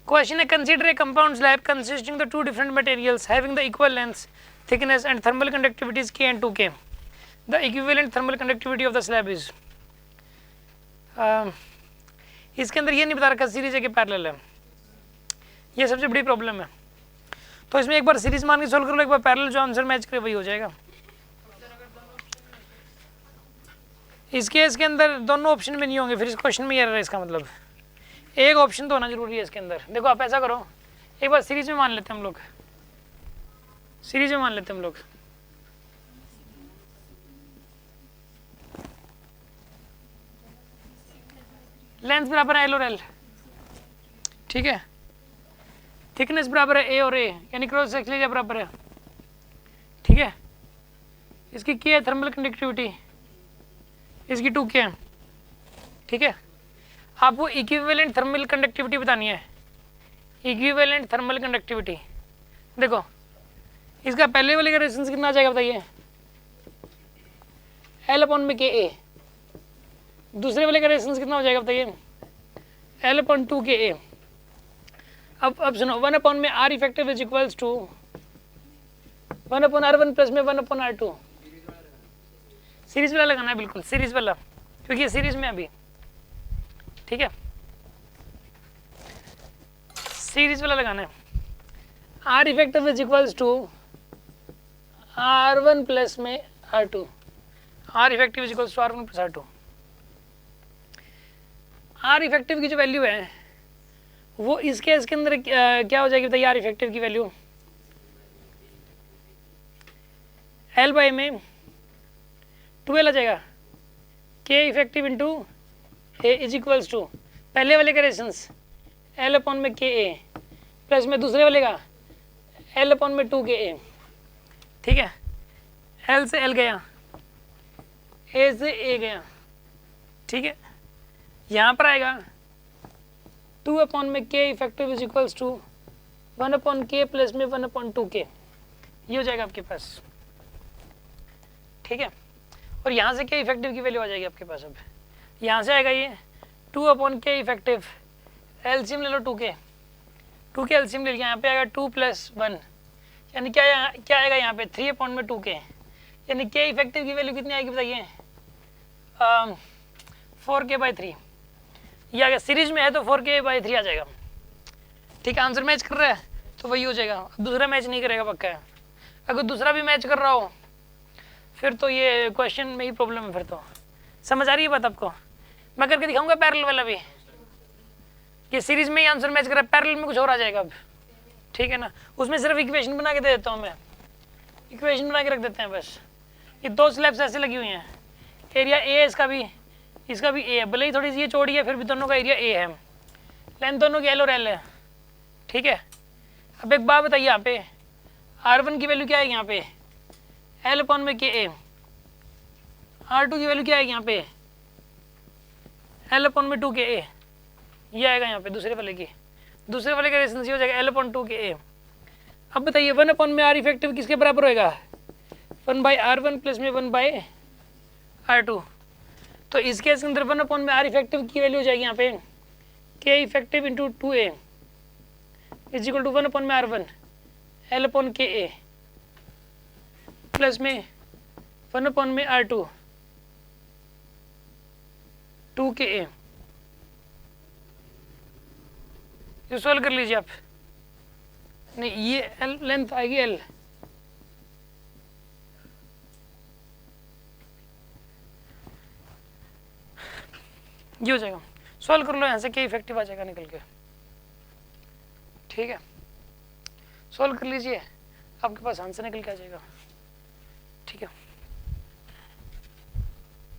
Question है consider a compound slab consisting the two different materials having the equal length thickness and thermal conductivities K and 2K. The equivalent thermal conductivity of the slab is, इसके अंदर ये नहीं बता रखा series है कि parallel है, ये सबसे बड़ी प्रॉब्लम है। तो इसमें एक बार सीरीज मान के सोल्व कर लो, एक बार पैरेलल जो आंसर मैच करे वही हो जाएगा। इस केस के अंदर दोनों ऑप्शन में नहीं होंगे, फिर इस क्वेश्चन में एरर है। इसका मतलब एक ऑप्शन तो होना जरूरी है इसके अंदर। देखो आप ऐसा करो, एक बार सीरीज में मान लेते हैं हम लोग, सीरीज में मान लेते हैं हम लोग। लेंथ बराबर है एल और एल, ठीक है। थिकनेस बराबर है ए और ए, यानी क्रॉस सेक्शन एरिया बराबर है, ठीक है। इसकी क्या है थर्मल कंडक्टिविटी, इसकी 2K है, ठीक है। आपको इक्विवेलेंट थर्मल कंडक्टिविटी बतानी है, इक्विवेलेंट थर्मल कंडक्टिविटी। देखो इसका पहले वाले का रेजिस्टेंस कितना आ जाएगा बताइए, L अपॉन में KA। दूसरे वाले का रेजिस्टेंस कितना हो जाएगा बताइए, L अपॉन 2KA। अब सुनो, 1 अपॉन में R effective is equals to 1 upon R1 plus में 1 अपॉन R2। सीरीज वाला लगाना है, बिल्कुल सीरीज वाला, क्योंकि ये सीरीज में अभी, ठीक है, सीरीज वाला लगाना है। R effective is equals to R1 plus में R2, R effective is equals to R1 plus R2। R effective की जो वैल्यू है वो इस केस के अंदर क्या हो जाएगी बताइए, R इफेक्टिव की वैल्यू L बाई में 2L आ जाएगा, K effective into A is equals to पहले वाले का रेजिस्टेंस L अपॉन में KA प्लस में दूसरे वाले का L अपॉन में 2KA, ठीक है। L से L गया, A से A गया, ठीक है। यहाँ पर आएगा 2 अपॉन में K effective is equals to 1 upon K plus में 1 अपॉन 2K, ये हो जाएगा आपके पास, ठीक है। और यहाँ से K इफेक्टिव की वैल्यू आ जाएगी आपके पास। अब यहाँ से आएगा ये 2 अपॉन K इफेक्टिव, एलसीएम ले लो 2K एलसीएम ले लिया, यहाँ पे आएगा 2 प्लस 1, यानी क्या आएगा यहाँ पे 3 अपॉन में 2K, यानी K इफेक्टिव की वैल्यू कितनी आएगी बताइए, 4K/3। ये आ गया, सीरीज में है तो 4K/3 आ जाएगा, ठीक है। आंसर मैच कर रहा है तो वही हो जाएगा, दूसरा मैच नहीं करेगा पक्का है। अगर दूसरा भी मैच कर रहा हो फिर तो ये क्वेश्चन में ही प्रॉब्लम है। फिर तो समझ आ रही है बात आपको। मैं करके दिखाऊंगा पैरेलल वाला भी, ये सीरीज में ही आंसर मैच कर रहा है, पैरेलल में कुछ और आ जाएगा अब, ठीक है ना। उसमें सिर्फ इक्वेशन बना के दे देता हूँ मैं, इक्वेशन बना के रख देते हैं बस। ये दो स्लैब्स ऐसे लगी हुई हैं, एरिया ए है इसका भी ए है, भले ही थोड़ी सी ये चौड़ी है फिर भी दोनों का एरिया ए है, लेंथ दोनों की एल और एल है, ठीक है। अब एक बात बताइए, यहाँ पे R1 की वैल्यू क्या है, यहाँ पे L अपॉन में KA, R2 की वैल्यू क्या है यहाँ पे L अपॉन में 2KA, ये आएगा यहाँ पे दूसरे वाले का रेजिस्टेंस हो जाएगा L अपॉन 2KA। अब बताइए 1 अपॉन में R इफेक्टिव किसके बराबर होएगा, 1/R1 प्लस में 1/R2। तो इस केस के अंदर 1 अपॉन में R इफेक्टिव की वैल्यू हो जाएगी यहाँ पे K effective into 2A is equal to 1 upon में R1 L upon KA plus में 1 अपॉन में R2 2KA। ये सॉल्व कर लीजिए आप, नहीं ये L लेंथ आएगी L, ये हो जाएगा। सॉल्व कर लो, यहाँ से K इफेक्टिव आ जाएगा निकल के, ठीक है। सॉल्व कर लीजिए, आपके पास आंसर निकल के आ जाएगा, ठीक है।